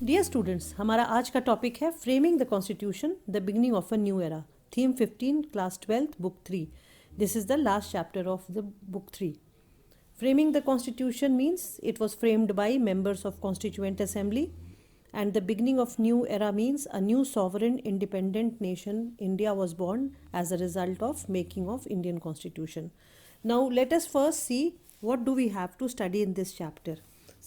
Dear students, हमारा आज का टॉपिक है framing the constitution the beginning of a new era. Theme 15, class 12, book 3। This is the last chapter of the book 3। Framing the constitution means it was framed by members of constituent assembly, and the beginning of new era means a new sovereign independent nation India was born as a result of making of Indian constitution. Now let us first see what do we have to study in this chapter.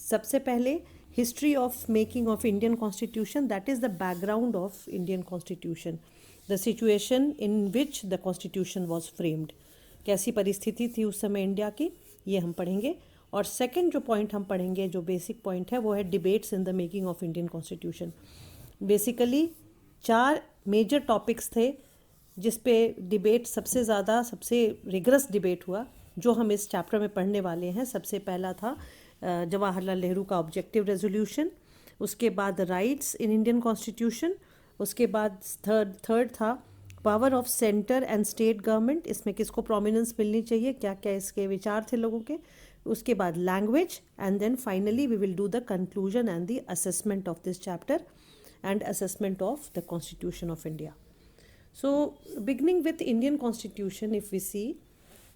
सबसे पहले history of making of Indian constitution, that is the background of Indian constitution, the situation in which the constitution was framed. कैसी परिस्थिति थी उस समय India की, ये हम पढ़ेंगे। और सेकंड जो पॉइंट हम पढ़ेंगे, जो बेसिक पॉइंट है, वो है debates in the making of Indian constitution. Basically 4 major topics थे जिस पे डिबेट सबसे ज़्यादा, सबसे रिगरस डिबेट हुआ, जो हम इस चैप्टर में पढ़ने वाले हैं। सबसे पहला था जवाहरलाल नेहरू का ऑब्जेक्टिव रेजोल्यूशन, उसके बाद राइट्स इन इंडियन कॉन्स्टिट्यूशन, उसके बाद थर्ड था power of centre and state government, इसमें किसको प्रोमिनेंस मिलनी चाहिए, क्या क्या इसके विचार थे लोगों के। उसके बाद language, and then finally we will do the conclusion and the assessment of this chapter and assessment of the constitution of India. So beginning with Indian constitution, if we see,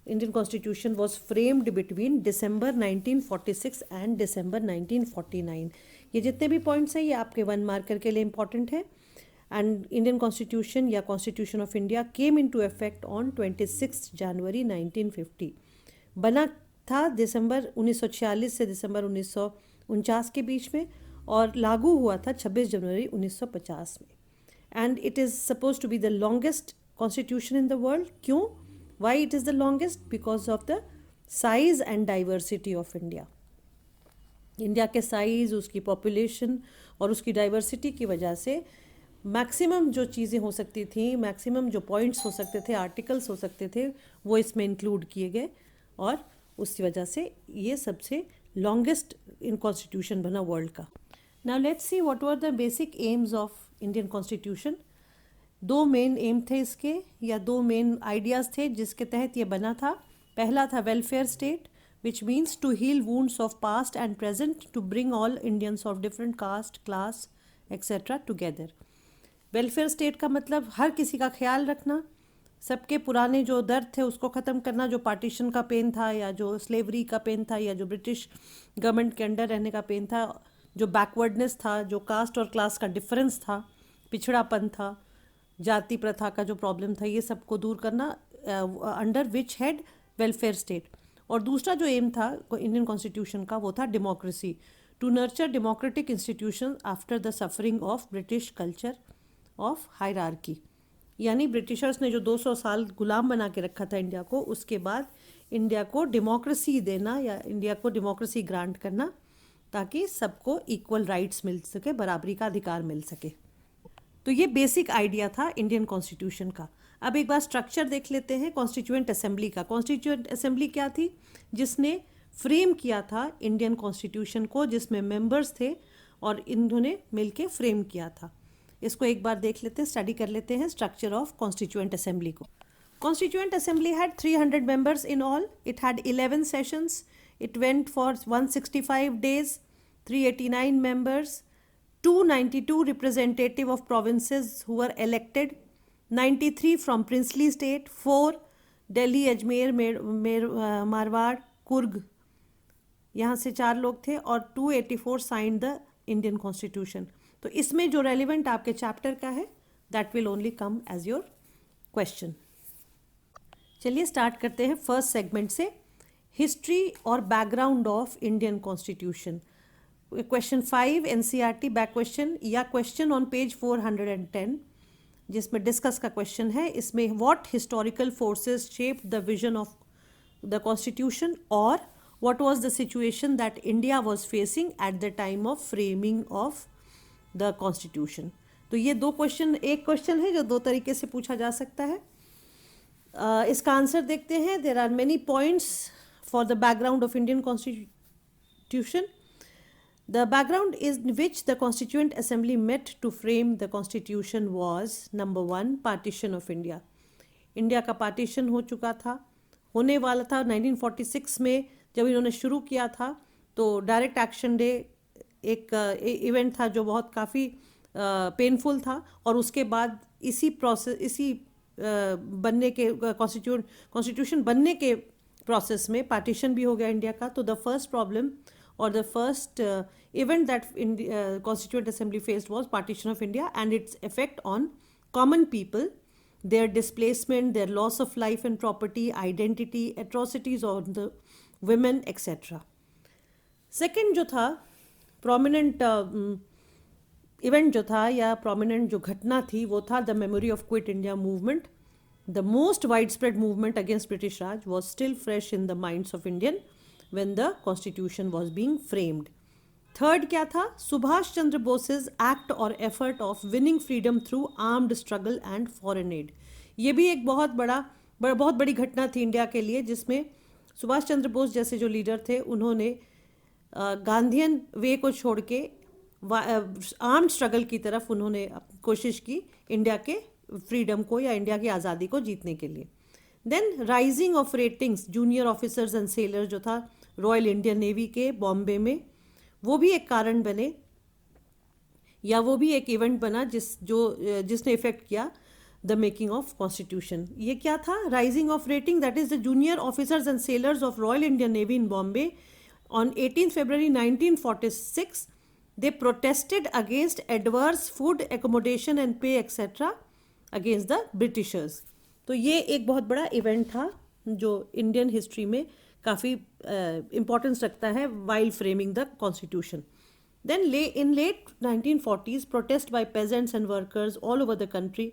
Indian constitution was framed between December 1946 and December 1949। ये जितने भी points हैं ये आपके 1 marker के लिए important है। And Indian Constitution या Constitution of India came into effect on 26 जनवरी 1950। बना था दिसंबर 1946 से दिसंबर 1949 के बीच में, और लागू हुआ था 26 जनवरी 1950 में। And it is suppose to be the longest constitution in the world. क्यों? Why it is the longest? Because of the size and diversity of India. India के साइज़, उसकी पॉपुलेशन और उसकी डाइवर्सिटी की वजह से मैक्सिमम जो चीज़ें हो सकती थी, मैक्सिमम जो पॉइंट्स हो सकते थे, आर्टिकल्स हो सकते थे, वो इसमें इंक्लूड किए गए, और उसकी वजह से ये सबसे लॉन्गेस्ट इन कॉन्स्टिट्यूशन बना वर्ल्ड का। Now let's see what were the basic AIIMS of Indian constitution. 2 main M थे इसके, या 2 मेन आइडियाज़ थे जिसके तहत ये बना था। पहला था welfare state, which means to heal wounds of past and present, to bring all Indians of different caste, class etcetera together. Welfare state का मतलब हर किसी का ख्याल रखना, सबके पुराने जो दर्द थे उसको ख़त्म करना, जो पार्टीशन का पेन था, या जो स्लेवरी का पेन था, या जो ब्रिटिश गवर्नमेंट के अंडर रहने का पेन था, जो बैकवर्डनेस था, जो कास्ट और क्लास का डिफरेंस था, पिछड़ापन था, जाति प्रथा का जो प्रॉब्लम था, ये सबको दूर करना, under which head welfare state. और दूसरा जो एम था इंडियन कॉन्स्टिट्यूशन का, वो था democracy, to nurture democratic institution after the suffering of British culture of hierarchy. यानी ब्रिटिशर्स ने जो 200 साल गुलाम बना के रखा था इंडिया को, उसके बाद इंडिया को डेमोक्रेसी देना, या इंडिया को डेमोक्रेसी ग्रांट करना, ताकि सबको इक्वल राइट्स मिल सके, बराबरी का अधिकार मिल सके। तो ये बेसिक आइडिया था इंडियन कॉन्स्टिट्यूशन का। अब एक बार स्ट्रक्चर देख लेते हैं कॉन्स्टिट्यूएंट असेंबली का। कॉन्स्टिट्यूएंट असेंबली क्या थी? जिसने फ्रेम किया था इंडियन कॉन्स्टिट्यूशन को, जिसमें मेंबर्स थे और इन्होंने मिलके फ्रेम किया था। इसको एक बार देख लेते हैं, स्टडी कर लेते हैं स्ट्रक्चर ऑफ कॉन्स्टिट्यूएंट असेंबली को। Constituent assembly had 300 members in all. It had 11 sessions. It went for 165 days, 389 members, 292 representative of provinces who were elected, 93 from princely state, 4 Delhi, Ajmer, Marwar, Coorg, यहाँ से 4 लोग थे, और 284 साइंड द इंडियन कॉन्स्टिट्यूशन। तो इसमें जो relevant आपके चैप्टर का है, that will only come as your question. चलिए स्टार्ट करते हैं फर्स्ट सेगमेंट से, हिस्ट्री और background of Indian constitution. Question 5 NCERT back question, या क्वेश्चन ऑन पेज 410, जिसमें डिस्कस का क्वेश्चन है। इसमें what historical forces shaped the vision of the constitution, और what was the situation that India was facing at the time of framing of the constitution. तो ये 2 question, एक question है जो 2 तरीके से पूछा जा सकता है। इसका आंसर देखते हैं। There are many points for the background of Indian constitution. The background is which the constituent assembly met to frame the constitution was, number 1, partition of India. India का पार्टीशन हो चुका था, होने वाला था 1946 में। जब इन्होंने शुरू किया था तो डायरेक्ट एक्शन डे एक इवेंट था जो बहुत काफ़ी पेनफुल था, और उसके बाद इसी प्रोसेस, इसी बनने के कॉन्स्टिट्यूशन बनने के प्रोसेस में पार्टीशन भी हो गया इंडिया का. तो the first problem or the first event that Constituent Assembly faced was partition of India and its effect on common people, their displacement, their loss of life and property, identity, atrocities on the women, etc. Second जो था prominent event जो था या prominent जो घटना थी वो था the memory of Quit India movement. The most widespread movement against British Raj was still fresh in the minds of Indian when the constitution was being framed. Third क्या था? Subhash Chandra बोसे's act or effort of winning freedom through armed struggle and foreign aid. ये भी एक बहुत बड़ी घटना थी India के लिए, जिसमें सुभाष चंद्र बोस जैसे जो लीडर थे उन्होंने गांधीयन वे को छोड़ के आर्म्ड स्ट्रगल की तरफ उन्होंने कोशिश की इंडिया के फ्रीडम को या इंडिया की आज़ादी को जीतने के लिए. Then rising of ratings junior officers and sailor जो था रॉयल इंडियन नेवी के बॉम्बे में, वो भी एक कारण बने या वो भी एक इवेंट बना जिसने इफेक्ट किया द मेकिंग ऑफ कॉन्स्टिट्यूशन. ये क्या था? Rising of rating, that is the junior officers and sellers of royal Indian navy in Bombay on 18 February 1946 they protested against adverse food accommodation and pay etc against the Britishers. तो ये एक बहुत बड़ा event था जो इंडियन हिस्ट्री में काफ़ी importance रखता है while framing the constitution. Then in late 1940s protest by peasants and workers all over the country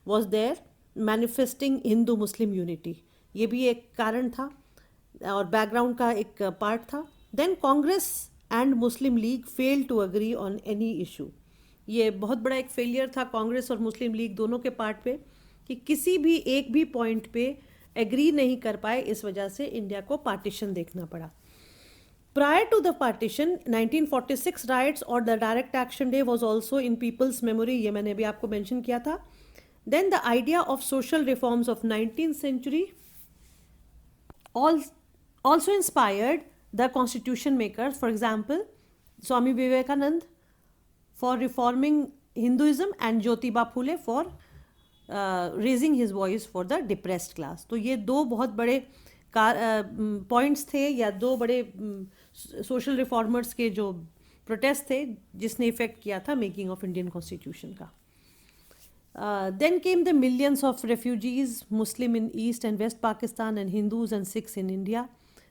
was there manifesting Hindu Muslim unity. ये भी एक कारण था और बैकग्राउंड का एक पार्ट था. Then Congress and Muslim League fail to agree on any issue. ये बहुत बड़ा एक फेलियर था कांग्रेस और मुस्लिम लीग दोनों के पार्ट पे कि किसी भी एक भी पॉइंट पे एग्री नहीं कर पाए, इस वजह से इंडिया को पार्टीशन देखना पड़ा. Prior to the partition, 1946 riots or the direct action day was also in people's memory. ये मैंने भी आपको मेंशन किया था. Then the idea of social reforms of 19th century also inspired the constitution makers. For example, Swami Vivekanand for reforming Hinduism and Jyotiba Phule for raising his voice for the depressed class. तो ये दो बहुत बड़े points थे या दो बड़े social reformers के जो प्रोटेस्ट थे जिसने इफेक्ट किया था मेकिंग ऑफ इंडियन कॉन्स्टिट्यूशन का. Then came the millions of refugees Muslim in east and west Pakistan and Hindus and Sikhs in India.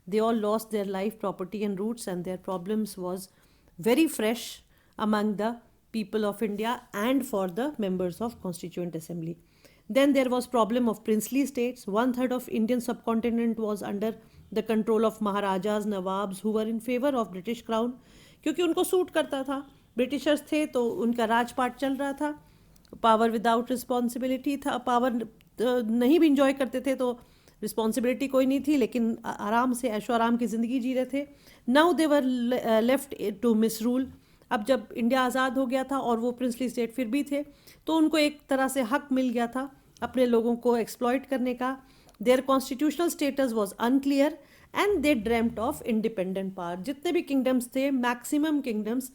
They all lost their life, property and roots and their problems was very fresh among the people of India and for the members of Constituent Assembly. Then there was problem of princely states. 1/3 of Indian subcontinent was under the control of Maharajas, Nawabs who were in favor of British crown. क्योंकि उनको suit करता था, Britishers थे तो उनका राजपाट चल रहा था, पावर विदाउट रिस्पॉन्सिबिलिटी था, पावर नहीं भी इंजॉय करते थे तो रिस्पॉन्सिबिलिटी कोई नहीं थी, लेकिन आराम से ऐशो आराम की ज़िंदगी जी रहे थे. Now they were left to misrule. अब जब इंडिया आज़ाद हो गया था और वो प्रिंसली स्टेट फिर भी थे तो उनको एक तरह से हक मिल गया था अपने लोगों को एक्सप्लॉइट करने का. Their constitutional status was unclear and they dreamt of independent power. जितने भी किंगडम्स थे, मैक्सिमम किंगडम्स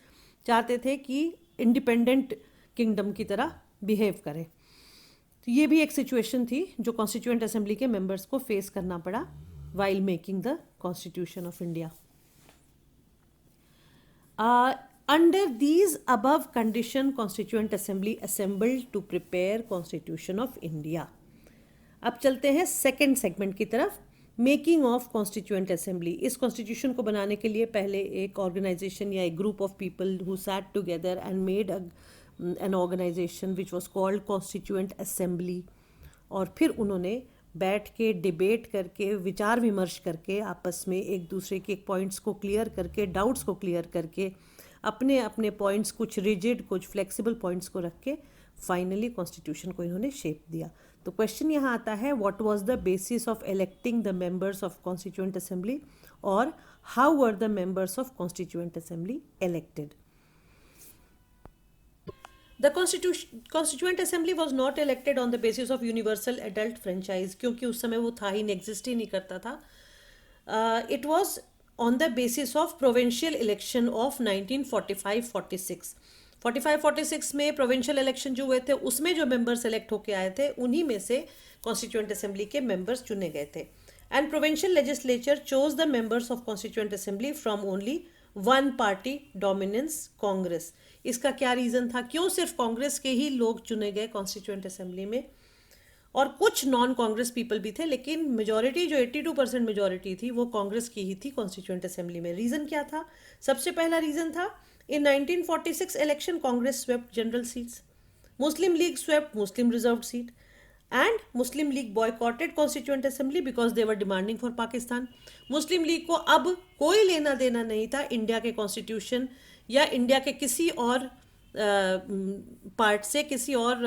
चाहते थे कि इंडिपेंडेंट किंगडम की तरह बिहेव करें. तो ये भी एक सिचुएशन थी जो कॉन्स्टिट्यूएंट असेंबली के मेंबर्स को फेस करना पड़ा while making the constitution of India. Under these above condition, Constituent Assembly assembled to prepare Constitution of India. अब चलते हैं सेकेंड सेगमेंट की तरफ, मेकिंग ऑफ कॉन्स्टिट्यूएंट असेंबली. इस कॉन्स्टिट्यूशन को बनाने के लिए पहले एक ऑर्गेनाइजेशन या एक group of people who sat together and made an organisation which was called constituent assembly. और फिर उन्होंने बैठ के डिबेट करके, विचार विमर्श करके, आपस में एक दूसरे के पॉइंट्स को क्लियर करके, डाउट्स को क्लियर करके, अपने अपने पॉइंट्स, कुछ रिजिड कुछ फ्लेक्सिबल पॉइंट्स को रख के फाइनली कॉन्स्टिट्यूशन को इन्होंने शेप दिया. तो क्वेश्चन यहाँ आता है, what was the basis of electing the members of constituent assembly और how were the members of constituent assembly elected. The constituent assembly was not elected on the basis of universal adult franchise, क्योंकि उस समय वो था ही नहीं, exist ही नहीं करता था. It was on the basis of provincial election of 1945-46. 45-46 में प्रोविंशियल इलेक्शन जो हुए थे उसमें जो मेंबर्स सेलेक्ट होके आए थे उन्हीं में से कॉन्स्टिट्यूएंट असेंबली के मेंबर्स चुने गए थे. And provincial legislature chose the members of constituent assembly from only one party dominance, Congress. इसका क्या रीज़न था, क्यों सिर्फ कांग्रेस के ही लोग चुने गए कॉन्स्टिट्यूएंट असेंबली में, और कुछ नॉन कांग्रेस पीपल भी थे, लेकिन मेजॉरिटी जो 82% मेजॉरिटी थी वो कांग्रेस की ही थी कॉन्स्टिट्यूएंट असेंबली में. रीज़न क्या था? सबसे पहला रीज़न था इन 1946 election Congress swept general seats, Muslim league swept Muslim reserved seat, and Muslim league boycotted constituent assembly because they were demanding for Pakistan. Muslim league को अब कोई लेना देना नहीं था इंडिया के कॉन्स्टिट्यूशन या इंडिया के किसी और पार्ट से, किसी और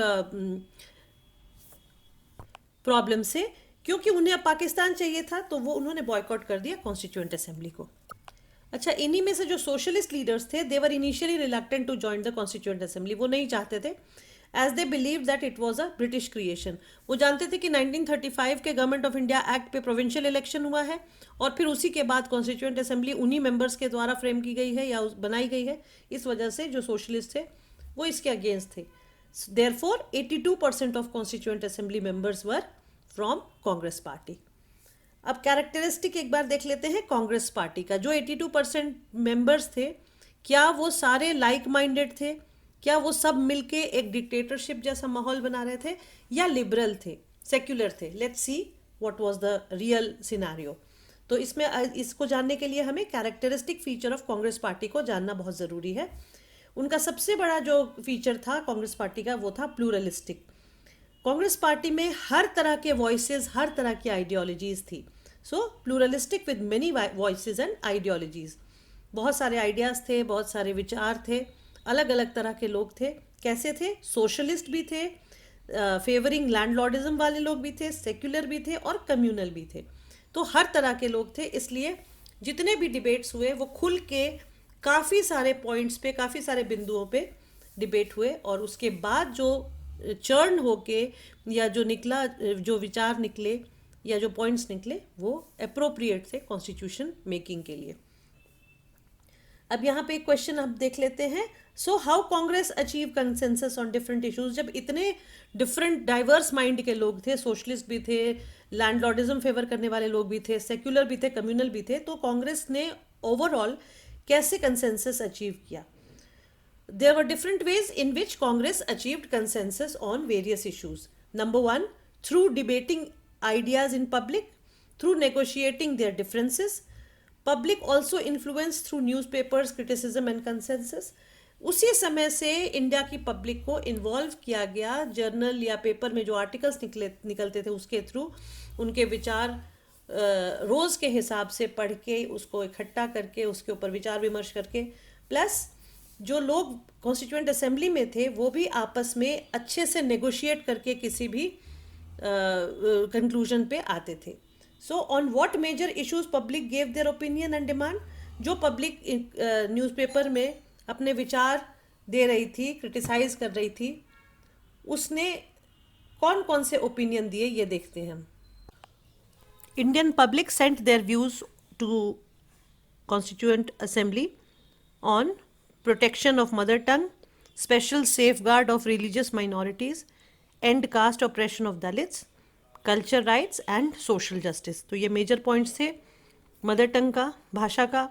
प्रॉब्लम से, क्योंकि उन्हें अब पाकिस्तान चाहिए था तो वो उन्होंने बॉयकॉट कर दिया कॉन्स्टिट्यूएंट असेंबली को. अच्छा, इन्हीं में से जो सोशलिस्ट लीडर्स थे they were initially reluctant to join the constituent assembly. वो नहीं चाहते थे as they believe that it was a British creation. वो जानते थे कि 1935 के गवर्नमेंट ऑफ इंडिया एक्ट पे प्रोविंशियल इलेक्शन हुआ है और फिर उसी के बाद कॉन्स्टिट्यूएंट असेंबली उन्हीं मेंबर्स के द्वारा फ्रेम की गई है या बनाई गई है. इस वजह से जो सोशलिस्ट थे वो इसके अगेंस्ट थे. Therefore 82% of constituent assembly members were from Congress party. अब कैरेक्टरिस्टिक एक बार देख लेते हैं कांग्रेस पार्टी का. जो 82% मेंबर्स थे, क्या वो सारे लाइक माइंडेड थे? क्या वो सब मिलके एक डिक्टेटरशिप जैसा माहौल बना रहे थे, या लिबरल थे, सेक्युलर थे? Let's see what was the real scenario. तो इसमें इसको जानने के लिए हमें characteristic feature of Congress party को जानना बहुत ज़रूरी है. उनका सबसे बड़ा जो फीचर था कांग्रेस पार्टी का वो था प्लूरलिस्टिक. कांग्रेस पार्टी में हर तरह के वॉइसेस, हर तरह की आइडियोलॉजीज थी. So pluralistic with many voices and ideologies. बहुत सारे आइडियाज़ थे, बहुत सारे विचार थे, अलग अलग तरह के लोग थे. कैसे थे? सोशलिस्ट भी थे, फेवरिंग लैंडलॉर्डिज्म वाले लोग भी थे, सेक्युलर भी थे और कम्युनल भी थे. तो हर तरह के लोग थे. इसलिए जितने भी डिबेट्स हुए वो खुल के काफ़ी सारे पॉइंट्स पे, काफ़ी सारे बिंदुओं पे डिबेट हुए, और उसके बाद जो चर्न होके या जो निकला, जो विचार निकले या जो पॉइंट्स निकले वो अप्रोप्रिएट थे कॉन्स्टिट्यूशन मेकिंग के लिए. अब यहाँ पे एक क्वेश्चन अब देख लेते हैं. So how Congress achieve consensus on different issues. जब इतने डिफरेंट डाइवर्स माइंड के लोग थे, सोशलिस्ट भी थे, लैंडलॉर्डिज्म फेवर करने वाले लोग भी थे, सेक्युलर भी थे, कम्युनल भी थे, तो कांग्रेस ने ओवरऑल कैसे कंसेंसस अचीव किया? There were different ways in which Congress achieved consensus on various issues. Number one, through debating ideas in public, through negotiating their differences. Public also influenced through newspapers, criticism and consensus. उसी समय से India की public को involve किया गया. Journal या paper में जो आर्टिकल्स निकलते थे उसके थ्रू उनके विचार रोज़ के हिसाब से पढ़ के उसको इकट्ठा करके उसके ऊपर विचार विमर्श करके, प्लस जो लोग कॉन्स्टिट्यूएंट असेंबली में थे वो भी आपस में अच्छे से नेगोशिएट करके किसी भी कंक्लूजन पे आते थे. So on what major issues public gave their opinion and demand. जो पब्लिक न्यूज़पेपर में अपने विचार दे रही थी, क्रिटिसाइज कर रही थी, उसने कौन कौन से ओपिनियन दिए ये देखते हैं हम. Indian public sent their views to constituent assembly on protection of mother tongue, special safeguard of religious minorities, end caste oppression of Dalits, culture rights and social justice. तो ये मेजर पॉइंट्स थे. Mother tongue का, भाषा का,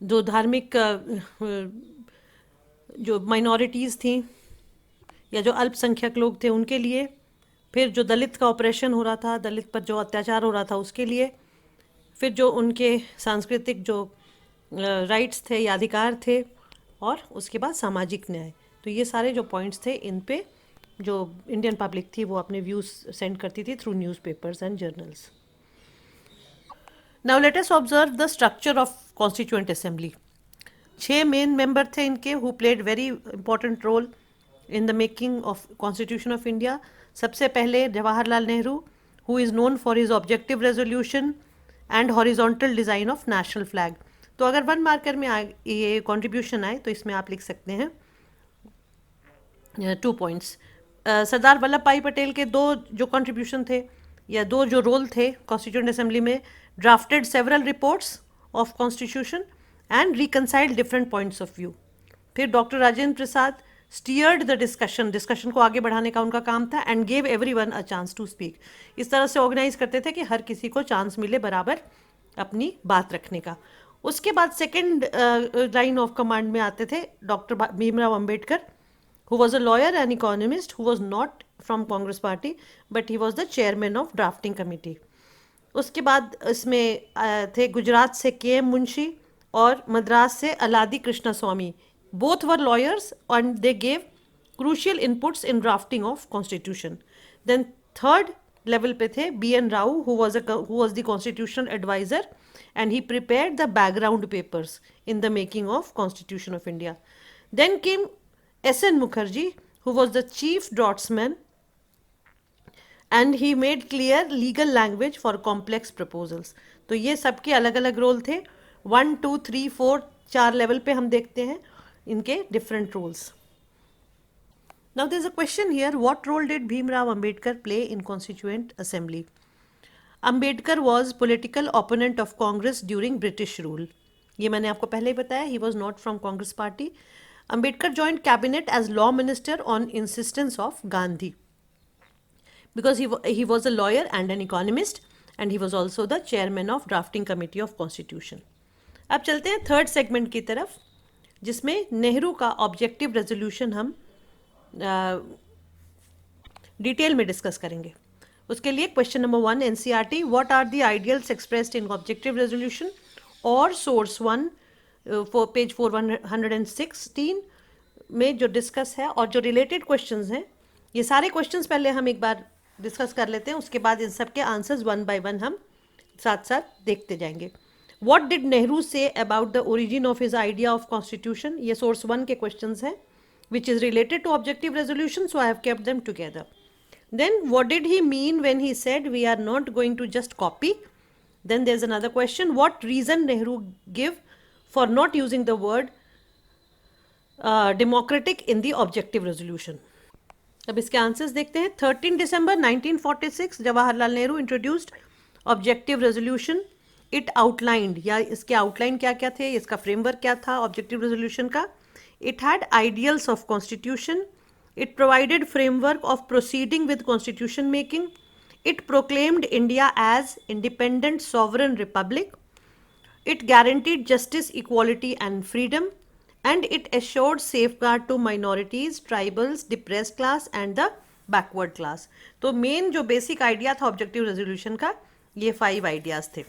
जो धार्मिक जो minorities थी या जो अल्पसंख्यक लोग थे उनके लिए, फिर जो दलित का ऑपरेशन हो रहा था, दलित पर जो अत्याचार हो रहा था उसके लिए, फिर जो उनके सांस्कृतिक जो राइट्स थे या अधिकार थे, और उसके बाद सामाजिक न्याय. तो ये सारे जो पॉइंट्स थे इन पे जो इंडियन पब्लिक थी वो अपने व्यूज़ सेंड करती थी through newspapers and journals. Now let us observe the structure of constituent assembly. 6 main member थे इनके who played very important role in the making of constitution of India. सबसे पहले Jawaharlal Nehru, who is known for his objective resolution and horizontal design of national flag. तो अगर 1 marker में ये contribution आए तो इसमें आप लिख सकते हैं 2 पॉइंट्स. सरदार वल्लभ भाई पटेल के 2 जो कंट्रीब्यूशन थे, या दो जो रोल थे कॉन्स्टिट्यूएंट असेंबली में, drafted several reports of constitution and reconciled different points of view. फिर doctor Rajendra Prasad steered the discussion को आगे बढ़ाने का उनका काम था, and gave everyone a chance to speak. इस तरह से ऑर्गेनाइज करते थे कि हर किसी को चांस मिले बराबर अपनी बात रखने का। उसके बाद सेकेंड लाइन ऑफ कमांड में आते थे doctor Bhimrao Ambedkar, who was a lawyer and economist, who was not from Congress party but he was the chairman of drafting committee. उसके बाद इसमें थे गुजरात से के एम मुंशी और मद्रास से Alladi Krishna Swami. Both were lawyers and they gave crucial inputs in drafting of constitution. Then third level पे थे B N Rau, who was the constitutional advisor and he prepared the background papers in the making of constitution of India. Then came S.N. Mukherjee, who was the chief draughtsman, and he made clear legal language for complex proposals. तो ये सबके अलग अलग role थे। 1, 2, 3, 4 4 level पे हम देखते हैं इनके different roles. Now there is a question here, what role did Bhimrao Ambedkar play in Constituent Assembly? Ambedkar was political opponent of Congress during British rule. ये मैंने आपको पहले ही बताया, he was not from Congress party. Ambedkar joined cabinet as law minister on insistence of Gandhi because he was a lawyer and an economist, and he was also the chairman of drafting committee of constitution. अब चलते हैं third segment की तरफ, जिसमें नेहरू का objective resolution हम detail में discuss करेंगे। उसके लिए question number 1 NCERT, what are the ideals expressed in objective resolution, और सोर्स 1 पेज 416 में जो डिस्कस है और जो रिलेटेड क्वेश्चंस हैं, ये सारे क्वेश्चंस पहले हम एक बार डिस्कस कर लेते हैं, उसके बाद इन सब के आंसर्स 1 by 1 हम साथ साथ देखते जाएंगे। What did Nehru say about the origin of his idea of constitution, ये सोर्स 1 के क्वेश्चंस हैं which is related to objective resolution, so I have kept them together. Then what did he mean when he said we are not going to just copy. Then there is another question, what reason Nehru give for not using the word democratic in the objective resolution. अब इसके answers देखते हैं। 13 दिसंबर 1946 Jawaharlal Nehru introduced objective resolution. It outlined, या इसके outline क्या क्या थे, इसका फ्रेमवर्क क्या था ऑब्जेक्टिव रेजोल्यूशन का। It had ideals of constitution, it provided framework of proceeding with constitution making, it proclaimed India as independent sovereign republic, it guaranteed justice, equality and freedom, and it assured safeguard to minorities, tribals, depressed class and the backward class. तो main जो basic idea था objective resolution का, ये 5 ideas थे।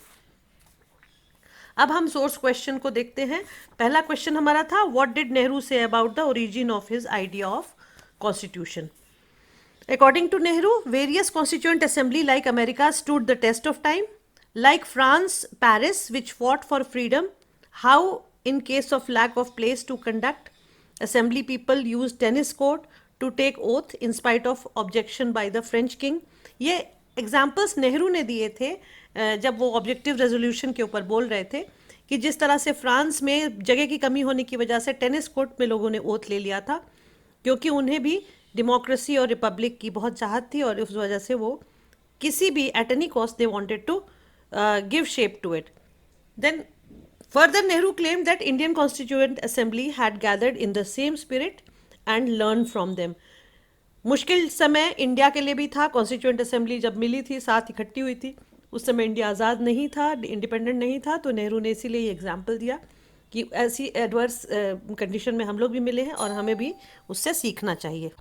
अब हम source question को देखते हैं। पहला क्वेश्चन हमारा था, what did Nehru say about the origin of his idea of constitution. According to Nehru, various constituent assembly like America stood the test of time. Like France, Paris, which fought for freedom, how in case of lack of place to conduct assembly, people used tennis court to take oath in spite of objection by the French king. ये examples Nehru ने दिए थे जब वो objective resolution के ऊपर बोल रहे थे कि जिस तरह से फ्रांस में जगह की कमी होने की वजह से टेनिस कोर्ट में लोगों ने ओथ ले लिया था, क्योंकि उन्हें भी डेमोक्रेसी और रिपब्लिक की बहुत चाहत थी, और उस वजह से वो किसी भी at any cost they wanted to give shape to it. Then further Nehru claimed that Indian Constituent Assembly had gathered in the same spirit and learned from them. मुश्किल समय इंडिया के लिए भी था। कॉन्स्टिट्यूएंट असेंबली जब मिली थी, साथ इकट्ठी हुई थी, उस समय इंडिया आज़ाद नहीं था, इंडिपेंडेंट नहीं था, तो नेहरू ने इसीलिए ये एग्जाम्पल दिया कि ऐसी एडवर्स कंडीशन में हम लोग भी मिले हैं और हमें भी उससे सीखना चाहिए।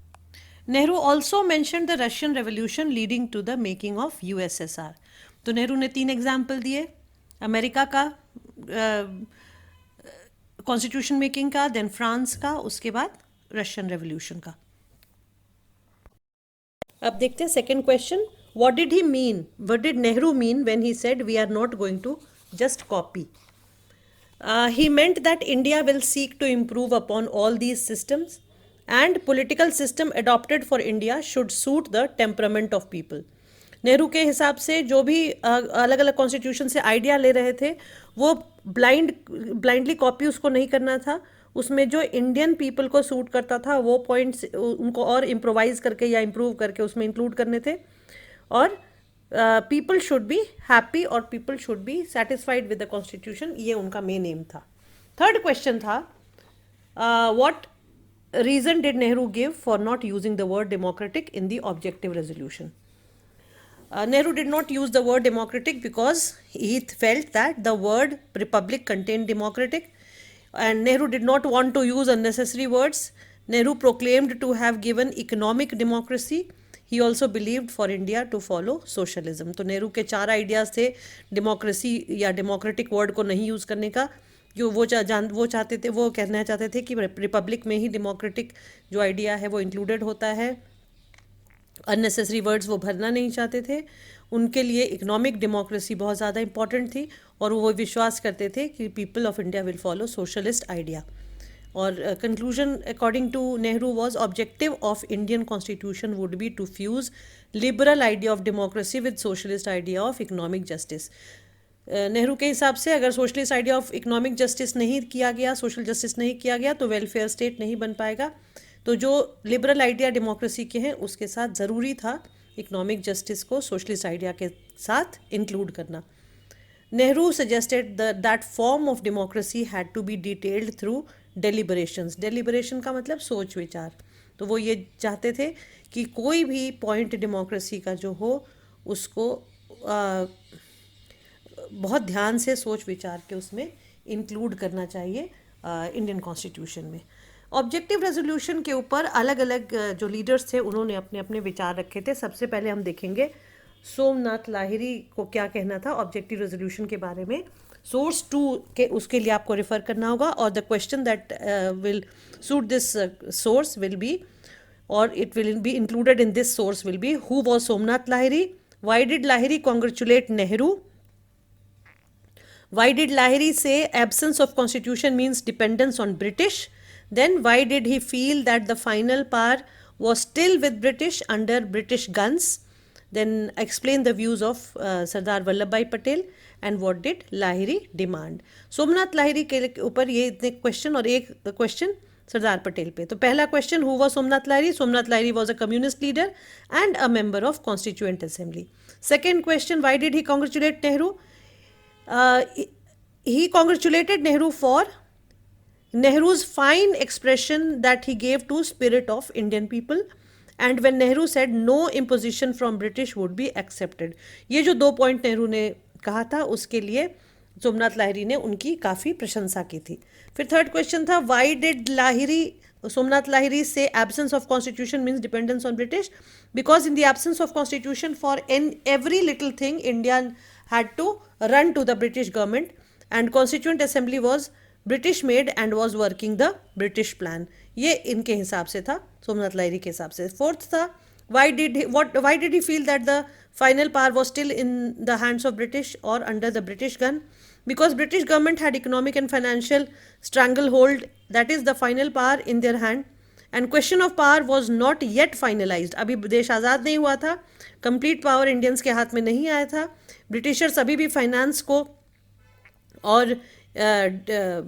Nehru also mention the Russian revolution leading to the making of USSR. तो नेहरू ने 3 एग्जाम्पल दिए, अमेरिका का कॉन्स्टिट्यूशन मेकिंग का, देन फ्रांस का, उसके बाद रशियन रेवोल्यूशन का। अब देखते हैं second question, what did he mean, what did Nehru mean when he said we are not going to just copy. He meant that India will seek to improve upon all these systems and political system adopted for India should suit the temperament of people. Nehru के हिसाब से जो भी अलग अलग constitution से idea ले रहे थे, वो ब्लाइंडली कॉपी उसको नहीं करना था, उसमें जो इंडियन पीपल को सूट करता था वो पॉइंट्स उनको और इम्प्रोवाइज करके या इम्प्रूव करके उसमें इंक्लूड करने थे, और पीपल शुड बी हैप्पी और people should be satisfied with the constitution, ये उनका मेन एम था. थर्ड क्वेश्चन था, what reason did Nehru give for not using the word democratic in the objective resolution? Nehru did not use the word democratic because he felt that the word republic contained democratic, and Nehru did not want to use unnecessary words. Nehru proclaimed to have given economic democracy. He also believed for India to follow socialism. तो नेहरू के 4 ideas थे democracy या democratic word को नहीं use करने का. जो वो चाहते थे, वो कहना चाहते थे कि रिपब्लिक में ही डेमोक्रेटिक जो आइडिया है वो इंक्लूडेड होता है. अननेसेसरी वर्ड्स वो भरना नहीं चाहते थे. उनके लिए इकोनॉमिक डेमोक्रेसी बहुत ज़्यादा इंपॉर्टेंट थी और वो विश्वास करते थे कि people of India will follow socialist idea. और conclusion according to Nehru was objective of Indian constitution would be to fuse liberal idea of democracy with socialist idea of economic justice. Nehru के हिसाब से अगर socialist idea of economic justice नहीं किया गया, social justice नहीं किया गया, तो वेलफेयर स्टेट नहीं बन पाएगा. तो जो लिबरल आइडिया डेमोक्रेसी के हैं उसके साथ ज़रूरी था इकोनॉमिक जस्टिस को सोशलिस्ट आइडिया के साथ इंक्लूड करना. Nehru suggested that form of democracy had to be detailed through deliberations. Deliberation का मतलब सोच विचार. तो वो ये चाहते थे कि कोई भी पॉइंट डेमोक्रेसी का जो हो उसको बहुत ध्यान से सोच विचार के उसमें इंक्लूड करना चाहिए इंडियन कॉन्स्टिट्यूशन में. ऑब्जेक्टिव रेजोल्यूशन के ऊपर अलग अलग जो लीडर्स थे उन्होंने अपने अपने विचार रखे थे. सबसे पहले हम देखेंगे सोमनाथ लाहिरी को क्या कहना था ऑब्जेक्टिव रेजोल्यूशन के बारे में. सोर्स 2 के उसके लिए आपको रेफर करना होगा और the question that will suit this source will be और it will be included in this source will be who was Somnath Lahiri, why did Lahiri congratulate Nehru, why did Lahiri say absence of constitution means dependence on British, then why did he feel that the final power was still with British under British guns, then explain the views of Sardar Vallabhbhai Patel and what did Lahiri demand. Somnath Lahiri के ऊपर ये इतने question और एक question Sardar Patel पे. तो पहला question, who was Somnath Lahiri? Somnath Lahiri was a communist leader and a member of constituent assembly. Second question, why did he congratulate Nehru? He congratulated Nehru for Nehru's fine expression that he gave to spirit of Indian people and when Nehru said no imposition from British would be accepted. ये जो 2 point Nehru ने कहा था उसके लिए सोमनाथ लाहिरी ने उनकी काफ़ी प्रशंसा की थी. फिर थर्ड क्वेश्चन था, व्हाई डिड सोमनाथ लाहिरी से absence of constitution means dependence on British? Because in the absence of constitution for every little thing India had to run to the British government and Constituent Assembly was British made and was working the British plan. ये इनके हिसाब से था, सोमनाथ लाहिरी के हिसाब से. Fourth था, why did he feel that the final power was still in the hands of British or under the British gun? Because British government had economic and financial stranglehold, that is the final power in their hand. And question of power was not yet finalised. अभी देश आज़ाद नहीं हुआ था, complete power Indians के हाथ में नहीं आया था. ब्रिटिशर्स अभी भी फाइनेंस को और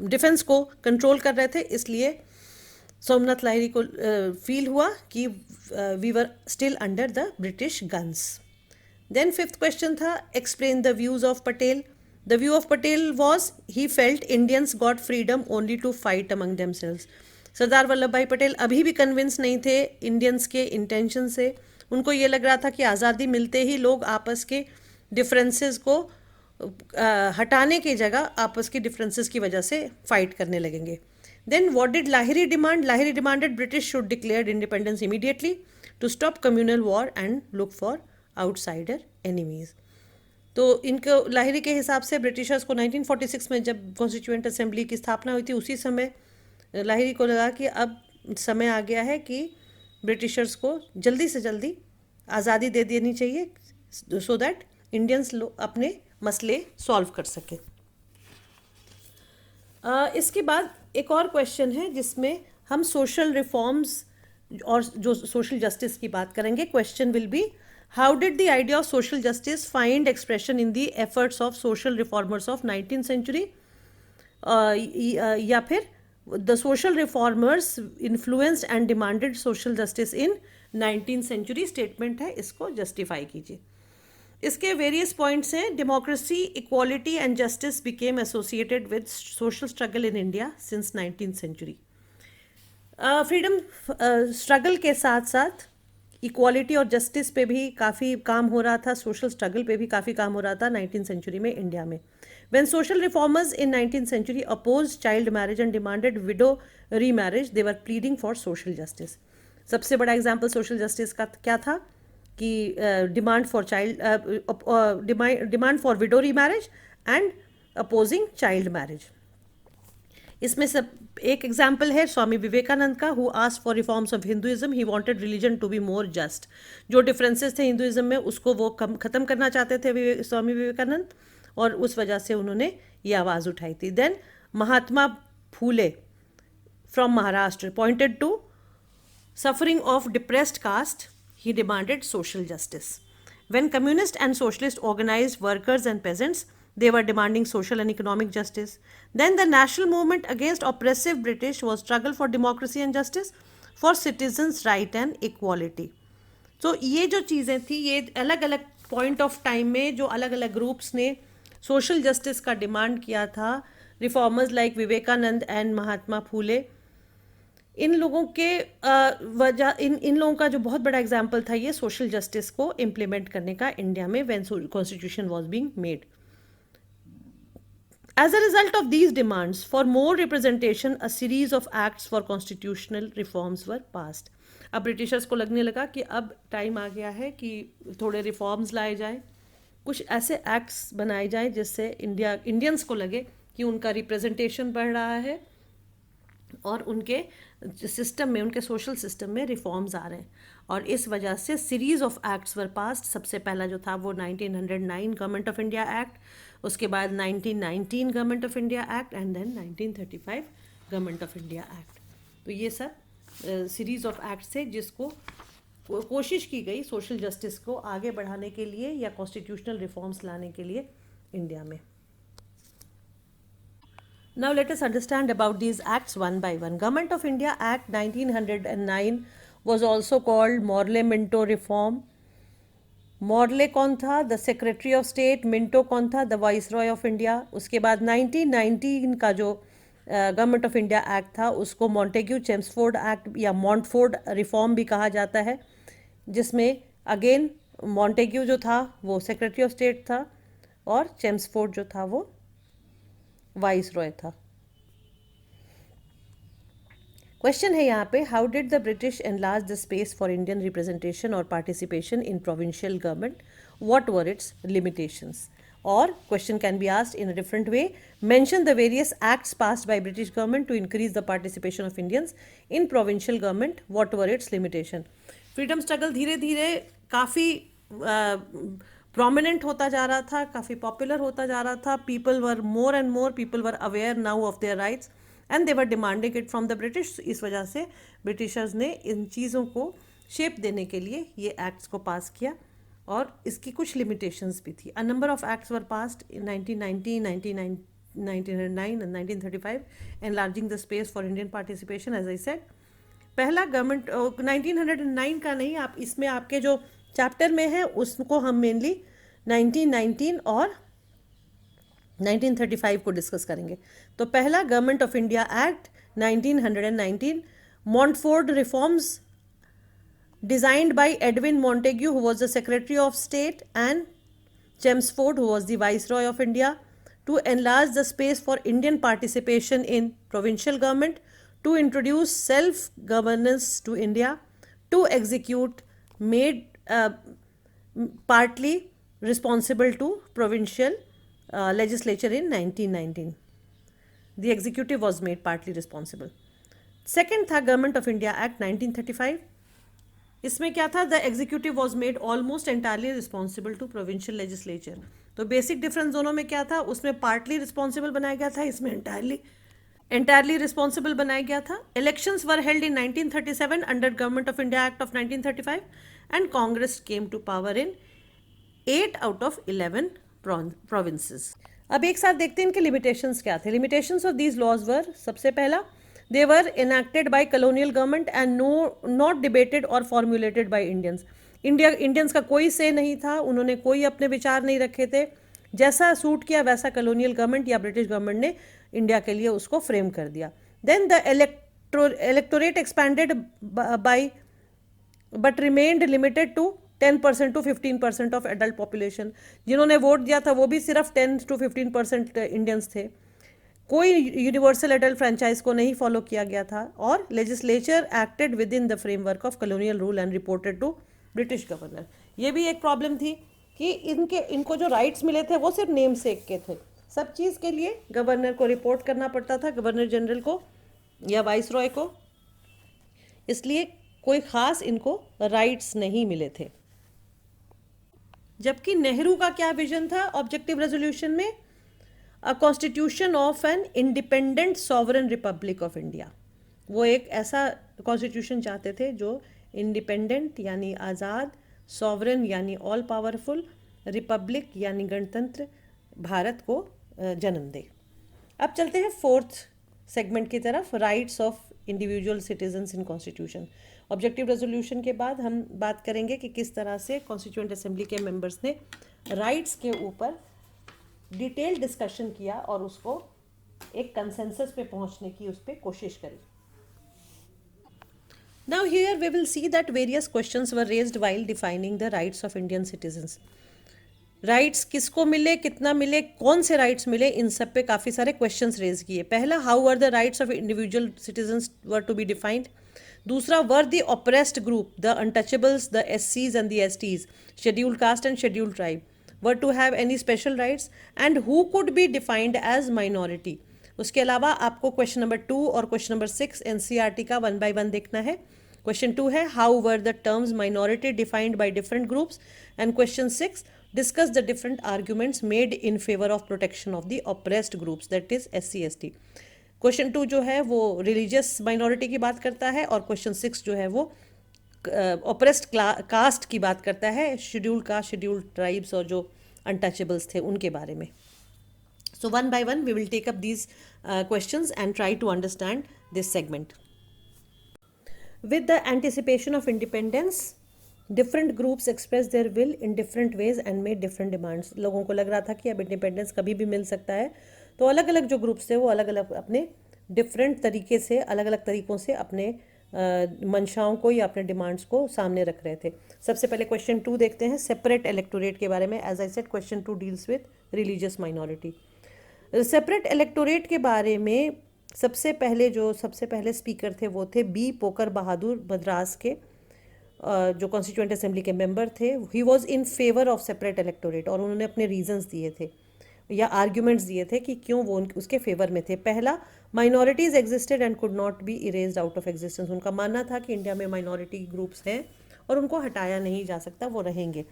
डिफेंस को कंट्रोल कर रहे थे. इसलिए सोमनाथ लाहिरी को फील हुआ कि we were still under the British guns. Then fifth question था, explain the views of Patel. The view of Patel was he felt Indians got freedom only to fight among themselves. Sardar Vallabh Bhai Patel अभी भी कन्विंस नहीं थे इंडियंस के intention से. उनको ये लग रहा था कि आज़ादी मिलते ही लोग आपस के डिफरेंसेस को हटाने की जगह आपस की डिफरेंसेस की वजह से फाइट करने लगेंगे. Then what did Lahiri demand? Lahiri demanded British should declare independence immediately to stop communal war and look for outsider enemies. तो इनको लाहिरी के हिसाब से ब्रिटिशर्स को 1946 में जब कॉन्स्टिट्यूएंट असेंबली की स्थापना हुई थी उसी समय लाहिरी को लगा कि अब समय आ गया है कि ब्रिटिशर्स को जल्दी से जल्दी आज़ादी दे देनी चाहिए सो दैट इंडियंस अपने मसले सॉल्व कर सके. इसके बाद एक और क्वेश्चन है जिसमें हम सोशल रिफॉर्म्स और जो सोशल जस्टिस की बात करेंगे. Question will be, how did the idea of social justice find expression in the efforts of social reformers of 19th century? या फिर the social reformers influenced and demanded social justice in 19th century. Statement है, इसको justify कीजिए. इसके various points हैं. Democracy, equality and justice became associated with social struggle in India since 19th century. Freedom struggle के साथ साथ equality और justice पे भी काफ़ी काम हो रहा था, सोशल स्ट्रगल पे भी काफ़ी काम हो रहा था 19th सेंचुरी में इंडिया में. When social reformers in 19th century oppose child marriage and demanded widow remarriage, they were pleading for social justice. सबसे बड़ा एग्जाम्पल सोशल जस्टिस का क्या था कि demand for widow remarriage and opposing child marriage. इसमें सब एक एग्जाम्पल है स्वामी विवेकानंद का, who asked for reforms of Hinduism. He wanted religion to be more just. जो डिफरेंसेस थे हिंदुइज्म में उसको वो खत्म करना चाहते थे स्वामी विवेकानंद, और उस वजह से उन्होंने ये आवाज़ उठाई थी. Then Mahatma Phule from Maharashtra pointed to suffering of depressed caste. He demanded social justice. When communist and socialist organized workers and peasants, they were demanding social and economic justice. Then the national movement against oppressive British was struggle for democracy and justice, for citizens' right and equality. So ये जो चीज़ें थी, ये अलग अलग point of time में जो अलग अलग ग्रुप्स ने सोशल जस्टिस का डिमांड किया था, reformers like Vivekananda and Mahatma Phule, इन लोगों के वजह इन लोगों का जो बहुत बड़ा एग्जाम्पल था ये सोशल जस्टिस को इम्प्लीमेंट करने का इंडिया में when constitution was being made. As a result of these demands for more representation a series of acts for constitutional reforms were passed. अब ब्रिटिशर्स को लगने लगा कि अब टाइम आ गया है कि थोड़े रिफॉर्म्स लाए जाए, कुछ ऐसे एक्ट्स बनाए जाएं जिससे इंडियंस को लगे कि उनका रिप्रेजेंटेशन बढ़ रहा है और उनके सिस्टम में, उनके सोशल सिस्टम में रिफॉर्म्स आ रहे हैं. और इस वजह से series of acts were passed. सबसे पहला जो था वो 1909 गवर्नमेंट ऑफ इंडिया एक्ट, उसके बाद 1919 government of India act and then 1935 government of India act. तो ये सब सीरीज ऑफ एक्ट्स थे जिसको कोशिश की गई सोशल जस्टिस को आगे बढ़ाने के लिए या कॉन्स्टिट्यूशनल रिफॉर्म्स लाने के लिए इंडिया में. Now let us understand about these acts one by one. Government of India Act 1909 was also called Morley-Minto Reform. Morley कौन था? The Secretary of State. Minto कौन था? The Viceroy of India. उसके बाद 1919 का जो गवर्नमेंट ऑफ इंडिया एक्ट था उसको मॉन्टेग्यू चेम्सफोर्ड एक्ट या मॉन्टफोर्ड रिफॉर्म भी कहा जाता है, जिसमें अगेन मॉन्टेग्यू जो था वो सेक्रेटरी ऑफ स्टेट था और चेम्सफोर्ड जो था वो वाइस रॉय था. क्वेश्चन है यहाँ पे, how did the British enlarge the space for Indian representation और participation in provincial government, what were its limitations? और question can be asked in a different way, mention the various acts passed by British government to increase the participation of Indians in provincial government, what were its limitation? Freedom struggle धीरे धीरे काफ़ी prominent होता जा रहा था, काफ़ी popular होता जा रहा था. People were more and more people were aware now of their rights and they were demanding it from the British. इस वजह से ब्रिटिशर्स ने इन चीज़ों को शेप देने के लिए ये एक्ट्स को पास किया और इसकी कुछ लिमिटेशंस भी थी. A number of acts were passed in 1990, 1909 and 1935 enlarging the space for Indian participation. As I said, पहला गवर्नमेंट 1909 का नहीं, आप इसमें आपके जो चैप्टर में है उसको हम मेनली 1919 और 1935 को डिस्कस करेंगे. तो पहला government of India act 1919, Montford reforms designed by Edwin Montagu who was the secretary of state and Chelmsford who was the viceroy of India, to enlarge the space for Indian participation in provincial government, to introduce self governance to India, to execute made partly responsible to provincial legislature in 1919. The executive was made partly responsible. Second था Government of India Act 1935. इसमें क्या था? The executive was made almost entirely responsible to provincial legislature. तो basic difference दोनों में क्या था? उसमें पार्टली रिस्पॉन्सिबल बनाया गया था, इसमें entirely रिस्पॉन्सिबल बनाया गया था. Elections were held in 1937 under Government of India Act of 1935 and Congress came to power in 8 out of 11 provinces. अब एक साथ देखते हैं इनके लिमिटेशंस क्या थे. Limitations of these laws were, सबसे पहला, they were enacted by colonial government and not debated और फॉर्मुलेटेड बाय इंडियंस. इंडियंस का कोई से नहीं था, उन्होंने कोई अपने विचार नहीं रखे थे, जैसा सूट किया वैसा कॉलोनियल गवर्नमेंट या ब्रिटिश गवर्नमेंट ने इंडिया के लिए उसको फ्रेम कर दिया. Then the electorate expanded by but remained limited to 10% to 15% of adult population. जिन्होंने वोट दिया था वो भी सिर्फ 10 to 15% इंडियंस थे. कोई यूनिवर्सल एडल्ट फ्रेंचाइज को नहीं फॉलो किया गया था, और legislature acted within the framework of colonial rule and reported to British governor. ये भी एक प्रॉब्लम थी कि इनको जो राइट्स मिले थे वो सिर्फ नेम सेक के थे. सब चीज़ के लिए गवर्नर को रिपोर्ट करना पड़ता था, गवर्नर जनरल को या वाइस रॉय को, इसलिए कोई ख़ास इनको राइट्स नहीं मिले थे. जबकि नेहरू का क्या विजन था ऑब्जेक्टिव रेजोल्यूशन में? A constitution of an independent sovereign Republic of India. वो एक ऐसा कॉन्स्टिट्यूशन चाहते थे जो इंडिपेंडेंट यानी आज़ाद, सॉवरन यानी ऑल पावरफुल, रिपब्लिक यानी गणतंत्र भारत को जन्म दे. अब चलते हैं फोर्थ सेगमेंट की तरफ, rights of individual citizens in constitution. Objective resolution के बाद हम बात करेंगे कि किस तरह से कॉन्स्टिट्यूएंट असेंबली के मेंबर्स ने राइट्स के ऊपर डिटेल डिस्कशन किया और उसको एक कंसेंसस पे पहुंचने की उस पर कोशिश करी. Now here we will see that various questions were raised while defining the rights of Indian citizens. Rights किसको मिले, कितना मिले, कौन से राइट्स मिले, इन सब पे काफ़ी सारे क्वेश्चंस रेज किए. पहला, how were the rights of individual citizens were to be defined. दूसरा, were the oppressed group, the untouchables, the SCs and the STs, scheduled caste and scheduled tribe, were to have any special rights, and who could be defined as minority. उसके अलावा आपको question number 2 और question number 6 NCERT का 1 by 1 देखना है. Question 2 है, how were the terms minority defined by different groups, and question 6, discuss the different arguments made in favor of protection of the oppressed groups, that is SC/ST. Question 2 जो है वो religious minority की बात करता है, और question 6 जो है वो ऑप्रेस्ड कास्ट की बात करता है, शेड्यूल्ड कास्ट, शेड्यूल्ड ट्राइब्स और जो अनटचेबल्स थे उनके बारे में. So one by one we will take up these questions and try to understand this segment. With the anticipation of independence, different groups expressed their will in different ways and made different demands. लोगों को लग रहा था कि अब independence कभी भी मिल सकता है, तो अलग अलग जो ग्रुप्स थे वो अलग अलग अपने डिफरेंट तरीके से, अलग अलग तरीक़ों से अपने मंशाओं को या अपने डिमांड्स को सामने रख रहे थे. सबसे पहले क्वेश्चन 2 देखते हैं, सेपरेट इलेक्टोरेट के बारे में. As I said, question 2 deals with religious minority. Separate electorate के बारे में सबसे पहले स्पीकर थे वो थे बी पोकर बहादुर, मद्रास के, जो कॉन्स्टिट्यूएंट असेंबली के मेंबर थे. He was in favour of separate electorate, और उन्होंने अपने रीजंस दिए थे या आर्ग्यूमेंट्स दिए थे कि क्यों वो उसके फेवर में थे. पहला, minorities existed and could not B erased out of existence. उनका मानना था कि इंडिया में माइनॉरिटी ग्रुप्स हैं और उनको हटाया नहीं जा सकता, वो रहेंगे.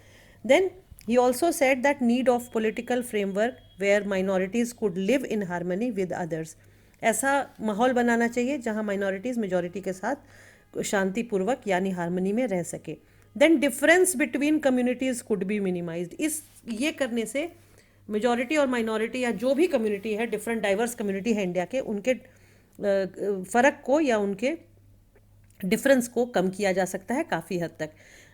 Then he also said that need of political framework where minorities could live in harmony with others. ऐसा माहौल बनाना चाहिए जहाँ माइनॉरिटीज़ मेजॉरिटी के साथ शांतिपूर्वक यानी हारमनी में रह सके. Then difference between communities could be minimised. ये करने से मेजॉरिटी और माइनॉरिटी या जो भी कम्युनिटी है, डिफरेंट डाइवर्स कम्युनिटी है इंडिया के, उनके फ़र्क को या उनके डिफरेंस को कम किया जा सकता है काफ़ी हद तक.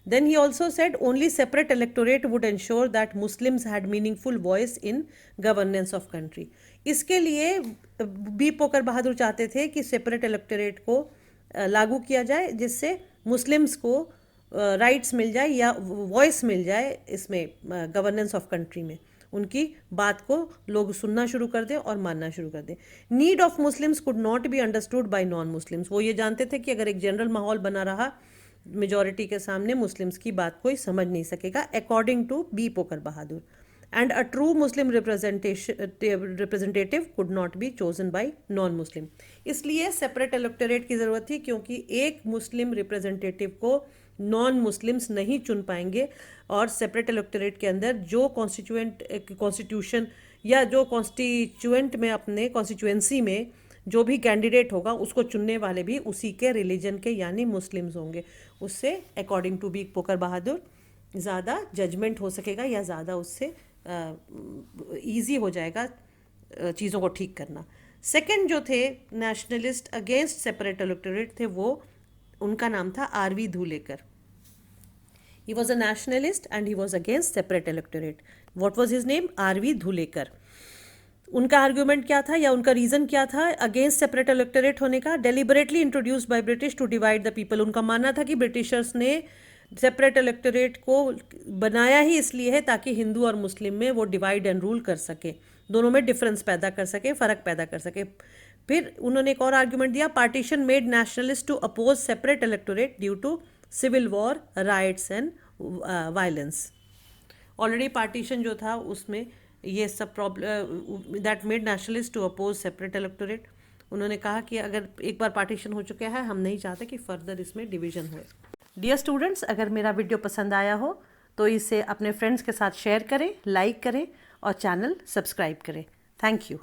Then he also said only separate electorate would ensure that Muslims had meaningful voice in governance of country. इसके लिए बी पोकर बहादुर चाहते थे कि सेपरेट इलेक्टोरेट को लागू किया जाए, जिससे मुस्लिम्स को राइट्स मिल जाए या वॉइस मिल जाए इसमें गवर्नेंस ऑफ कंट्री में. उनकी बात को लोग सुनना शुरू कर दें और मानना शुरू कर दें. Need of Muslims could not be understood by non Muslims. वो ये जानते थे कि अगर एक जनरल माहौल बना रहा मेजॉरिटी के सामने, मुस्लिम्स की बात कोई समझ नहीं सकेगा, according to B Pocker Bahadur. And a true Muslim representative could not be chosen by non Muslim. इसलिए सेपरेट इलेक्टोरेट की ज़रूरत थी, क्योंकि एक मुस्लिम रिप्रेजेंटेटिव को नॉन मुस्लिम्स नहीं चुन पाएंगे, और सेपरेट इलेक्टोरेट के अंदर जो कॉन्स्टिट्यूशन या जो कॉन्स्टिट्यूएंट में अपने कॉन्स्टिट्यूएंसी में जो भी कैंडिडेट होगा उसको चुनने वाले भी उसी के रिलीजन के यानी मुस्लिम्स होंगे. उससे अकॉर्डिंग टू बी पोकर बहादुर ज़्यादा जजमेंट हो सकेगा या ज़्यादा उससे ईजी हो जाएगा चीज़ों को ठीक करना. सेकंड जो थे नेशनलिस्ट अगेंस्ट सेपरेट इलेक्टोरेट थे, वो उनका नाम था RV Dhulekar. He was a nationalist and he was against separate electorate. What was his name? R.V. Dhulekar. उनका आर्ग्यूमेंट क्या था या उनका रीज़न क्या था अगेंस्ट सेपरेट इलेक्टोरेट होने का? Deliberately introduced by British to divide the people. उनका मानना था कि ब्रिटिशर्स ने सेपरेट इलेक्टोरेट को बनाया ही इसलिए है ताकि हिंदू और मुस्लिम में वो डिवाइड एंड रूल कर सके, दोनों में डिफरेंस पैदा कर सके, फ़र्क पैदा कर सके. फिर उन्होंने एक और आर्ग्यूमेंट दिया, partition made nationalist to oppose separate electorate due to civil war, riots and violence. Already partition जो था उसमें ये सब problem that made nationalist to oppose separate electorate. उन्होंने कहा कि अगर एक बार पार्टीशन हो चुका है, हम नहीं चाहते कि फर्दर इसमें डिवीजन हो. डियर स्टूडेंट्स, अगर मेरा वीडियो पसंद आया हो तो इसे अपने फ्रेंड्स के साथ शेयर करें, लाइक करें और चैनल सब्सक्राइब करें. Thank you.